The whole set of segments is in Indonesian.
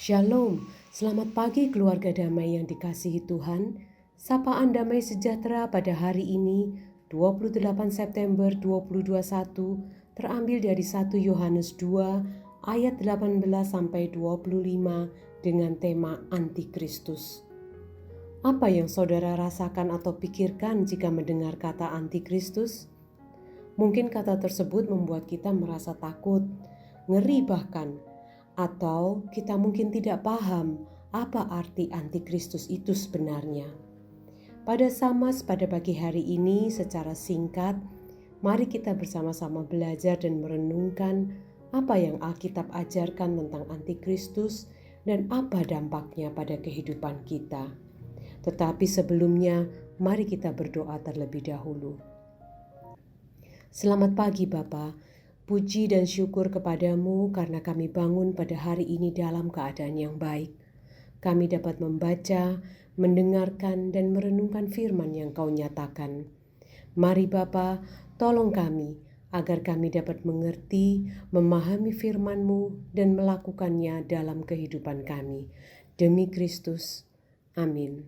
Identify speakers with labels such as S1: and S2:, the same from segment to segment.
S1: Shalom, selamat pagi keluarga damai yang dikasihi Tuhan. Sapaan damai sejahtera pada hari ini, 28 September 2021, terambil dari 1 Yohanes 2 ayat 18-25 dengan tema Antikristus. Apa yang saudara rasakan atau pikirkan jika mendengar kata Antikristus? Mungkin kata tersebut membuat kita merasa takut, ngeri bahkan, atau kita mungkin tidak paham apa arti Antikristus itu sebenarnya. Pada pagi hari ini secara singkat, mari kita bersama-sama belajar dan merenungkan apa yang Alkitab ajarkan tentang Antikristus dan apa dampaknya pada kehidupan kita. Tetapi sebelumnya, mari kita berdoa terlebih dahulu. Selamat pagi Bapa. Puji dan syukur kepadamu karena kami bangun pada hari ini dalam keadaan yang baik. Kami dapat membaca, mendengarkan, dan merenungkan firman yang Kau nyatakan. Mari Bapa, tolong kami agar kami dapat mengerti, memahami firman-Mu, dan melakukannya dalam kehidupan kami. Demi Kristus. Amin.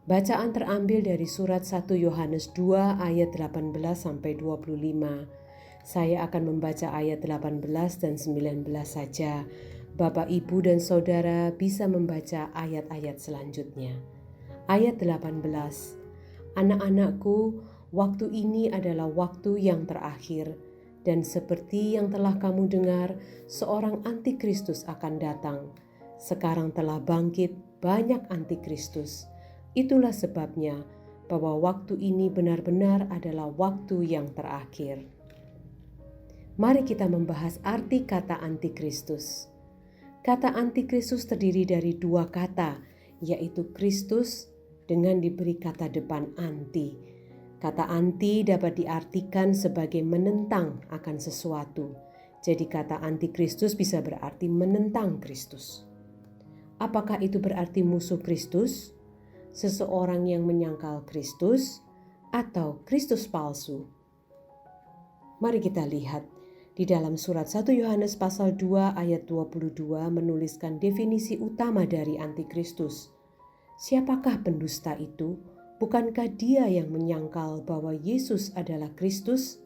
S1: Bacaan terambil dari surat 1 Yohanes 2 ayat 18-25. Saya akan membaca ayat 18 dan 19 saja. Bapak, Ibu, dan Saudara bisa membaca ayat-ayat selanjutnya. Ayat 18. Anak-anakku, waktu ini adalah waktu yang terakhir. Dan seperti yang telah kamu dengar, seorang antikristus akan datang. Sekarang telah bangkit banyak antikristus. Itulah sebabnya bahwa waktu ini benar-benar adalah waktu yang terakhir. Mari kita membahas arti kata Antikristus. Kata Antikristus terdiri dari dua kata, yaitu Kristus dengan diberi kata depan anti. Kata anti dapat diartikan sebagai menentang akan sesuatu. Jadi kata Antikristus bisa berarti menentang Kristus. Apakah itu berarti musuh Kristus? Seseorang yang menyangkal Kristus atau Kristus palsu? Mari kita lihat. Di dalam surat 1 Yohanes pasal 2 ayat 22 menuliskan definisi utama dari Antikristus. Siapakah pendusta itu? Bukankah dia yang menyangkal bahwa Yesus adalah Kristus?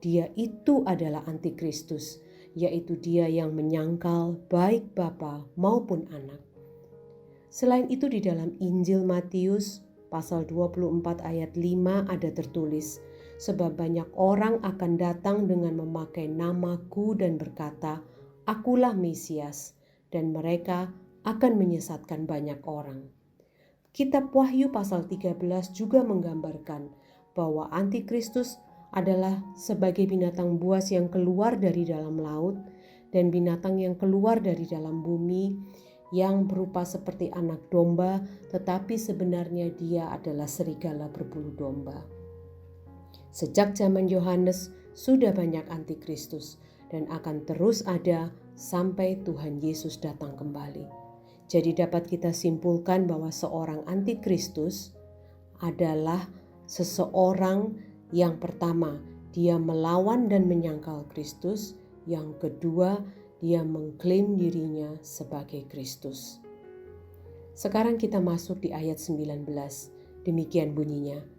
S1: Dia itu adalah Antikristus, yaitu dia yang menyangkal baik Bapa maupun Anak. Selain itu di dalam Injil Matius pasal 24 ayat 5 ada tertulis, sebab banyak orang akan datang dengan memakai namaku dan berkata, Akulah Mesias, dan mereka akan menyesatkan banyak orang. Kitab Wahyu pasal 13 juga menggambarkan bahwa Antikristus adalah sebagai binatang buas yang keluar dari dalam laut dan binatang yang keluar dari dalam bumi yang berupa seperti anak domba, tetapi sebenarnya dia adalah serigala berbulu domba. Sejak zaman Yohanes sudah banyak antikristus dan akan terus ada sampai Tuhan Yesus datang kembali. Jadi dapat kita simpulkan bahwa seorang antikristus adalah seseorang yang pertama, dia melawan dan menyangkal Kristus. Yang kedua, dia mengklaim dirinya sebagai Kristus. Sekarang kita masuk di ayat 19. Demikian bunyinya.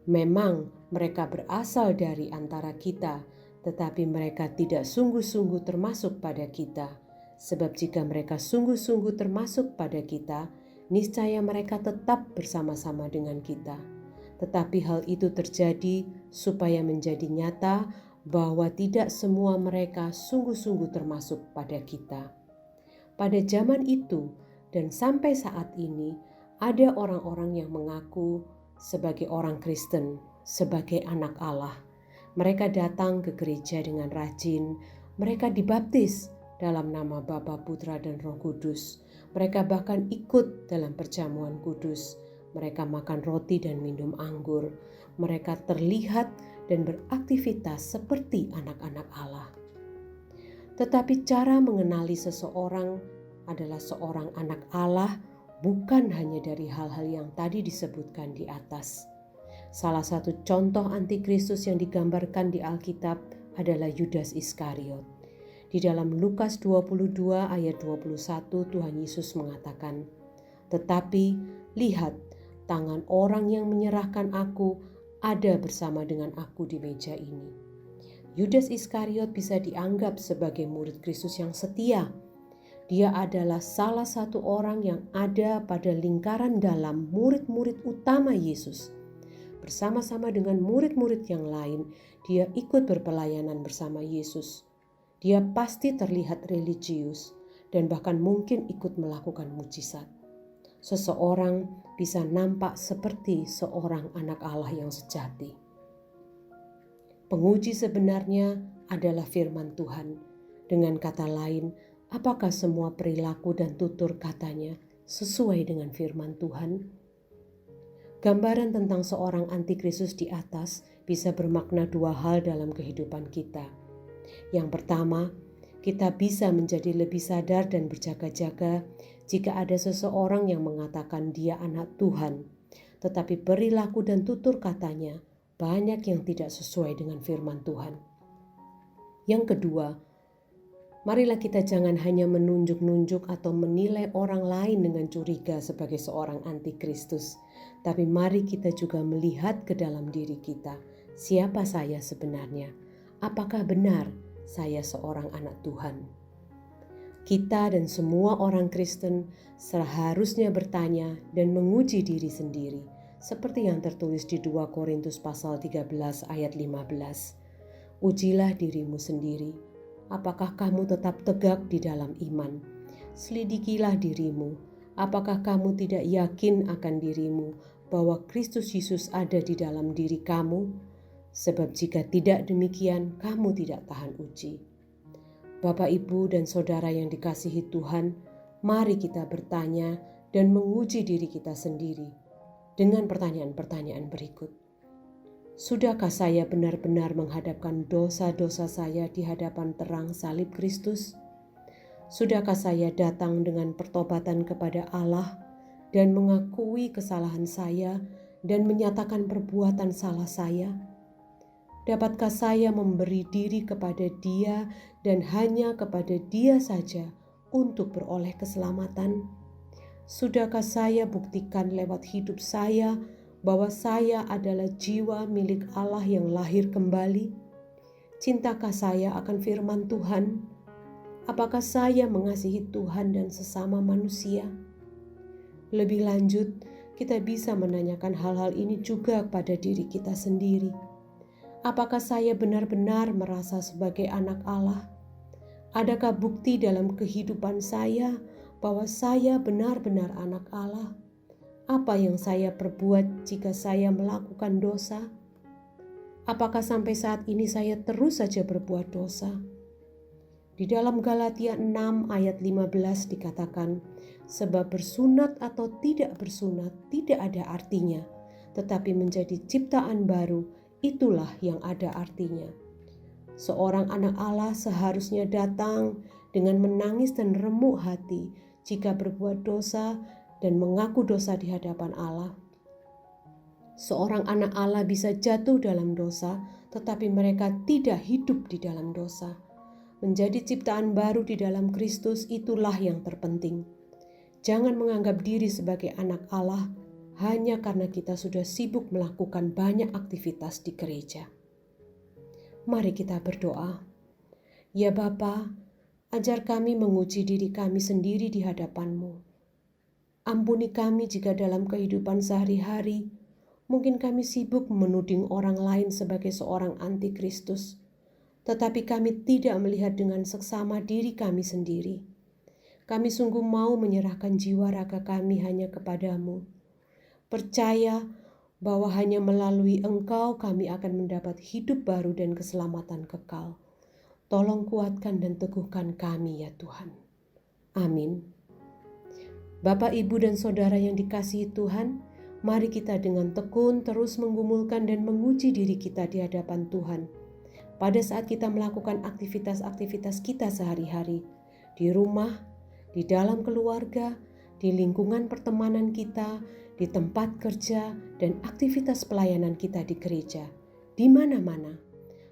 S1: Memang mereka berasal dari antara kita, tetapi mereka tidak sungguh-sungguh termasuk pada kita. Sebab jika mereka sungguh-sungguh termasuk pada kita, niscaya mereka tetap bersama-sama dengan kita. Tetapi hal itu terjadi supaya menjadi nyata bahwa tidak semua mereka sungguh-sungguh termasuk pada kita. Pada zaman itu dan sampai saat ini, ada orang-orang yang mengaku sebagai orang Kristen, sebagai anak Allah. Mereka datang ke gereja dengan rajin. Mereka dibaptis dalam nama Bapa, Putra, dan Roh Kudus. Mereka bahkan ikut dalam perjamuan kudus. Mereka makan roti dan minum anggur. Mereka terlihat dan beraktivitas seperti anak-anak Allah. Tetapi cara mengenali seseorang adalah seorang anak Allah bukan hanya dari hal-hal yang tadi disebutkan di atas. Salah satu contoh antikristus yang digambarkan di Alkitab adalah Yudas Iskariot. Di dalam Lukas 22 ayat 21 Tuhan Yesus mengatakan, "Tetapi lihat, tangan orang yang menyerahkan aku ada bersama dengan aku di meja ini." Yudas Iskariot bisa dianggap sebagai murid Kristus yang setia. Dia adalah salah satu orang yang ada pada lingkaran dalam murid-murid utama Yesus. Bersama-sama dengan murid-murid yang lain, dia ikut berpelayanan bersama Yesus. Dia pasti terlihat religius dan bahkan mungkin ikut melakukan mujizat. Seseorang bisa nampak seperti seorang anak Allah yang sejati. Penguji sebenarnya adalah firman Tuhan. Dengan kata lain, apakah semua perilaku dan tutur katanya sesuai dengan firman Tuhan? Gambaran tentang seorang antikristus di atas bisa bermakna dua hal dalam kehidupan kita. Yang pertama, kita bisa menjadi lebih sadar dan berjaga-jaga jika ada seseorang yang mengatakan dia anak Tuhan, tetapi perilaku dan tutur katanya banyak yang tidak sesuai dengan firman Tuhan. Yang kedua, marilah kita jangan hanya menunjuk-nunjuk atau menilai orang lain dengan curiga sebagai seorang antikristus, tapi mari kita juga melihat ke dalam diri kita, siapa saya sebenarnya? Apakah benar saya seorang anak Tuhan? Kita dan semua orang Kristen seharusnya bertanya dan menguji diri sendiri, seperti yang tertulis di 2 Korintus pasal 13 ayat 15. Ujilah dirimu sendiri. Apakah kamu tetap tegak di dalam iman? Selidikilah dirimu. Apakah kamu tidak yakin akan dirimu bahwa Kristus Yesus ada di dalam diri kamu? Sebab jika tidak demikian, kamu tidak tahan uji. Bapak, Ibu, dan Saudara yang dikasihi Tuhan, mari kita bertanya dan menguji diri kita sendiri dengan pertanyaan-pertanyaan berikut. Sudahkah saya benar-benar menghadapkan dosa-dosa saya di hadapan terang salib Kristus? Sudahkah saya datang dengan pertobatan kepada Allah dan mengakui kesalahan saya dan menyatakan perbuatan salah saya? Dapatkah saya memberi diri kepada Dia dan hanya kepada Dia saja untuk beroleh keselamatan? Sudahkah saya buktikan lewat hidup saya bahwa saya adalah jiwa milik Allah yang lahir kembali? Cintakah saya akan firman Tuhan? Apakah saya mengasihi Tuhan dan sesama manusia? Lebih lanjut, kita bisa menanyakan hal-hal ini juga pada diri kita sendiri. Apakah saya benar-benar merasa sebagai anak Allah? Adakah bukti dalam kehidupan saya bahwa saya benar-benar anak Allah? Apa yang saya perbuat jika saya melakukan dosa? Apakah sampai saat ini saya terus saja berbuat dosa? Di dalam Galatia 6 ayat 15 dikatakan, sebab bersunat atau tidak bersunat tidak ada artinya, tetapi menjadi ciptaan baru, itulah yang ada artinya. Seorang anak Allah seharusnya datang dengan menangis dan remuk hati jika berbuat dosa dan mengaku dosa di hadapan Allah. Seorang anak Allah bisa jatuh dalam dosa, tetapi mereka tidak hidup di dalam dosa. Menjadi ciptaan baru di dalam Kristus itulah yang terpenting. Jangan menganggap diri sebagai anak Allah hanya karena kita sudah sibuk melakukan banyak aktivitas di gereja. Mari kita berdoa. Ya Bapa, ajar kami menguji diri kami sendiri di hadapan-Mu. Ampuni kami jika dalam kehidupan sehari-hari mungkin kami sibuk menuding orang lain sebagai seorang antikristus, tetapi kami tidak melihat dengan seksama diri kami sendiri. Kami sungguh mau menyerahkan jiwa raga kami hanya kepada-Mu. Percaya bahwa hanya melalui Engkau kami akan mendapat hidup baru dan keselamatan kekal. Tolong kuatkan dan teguhkan kami ya Tuhan. Amin. Bapak, Ibu, dan Saudara yang dikasihi Tuhan, mari kita dengan tekun terus menggumulkan dan menguji diri kita di hadapan Tuhan. Pada saat kita melakukan aktivitas-aktivitas kita sehari-hari, di rumah, di dalam keluarga, di lingkungan pertemanan kita, di tempat kerja, dan aktivitas pelayanan kita di gereja, di mana-mana.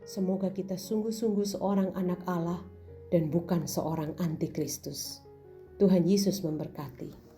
S1: Semoga kita sungguh-sungguh seorang anak Allah dan bukan seorang antikristus. Tuhan Yesus memberkati.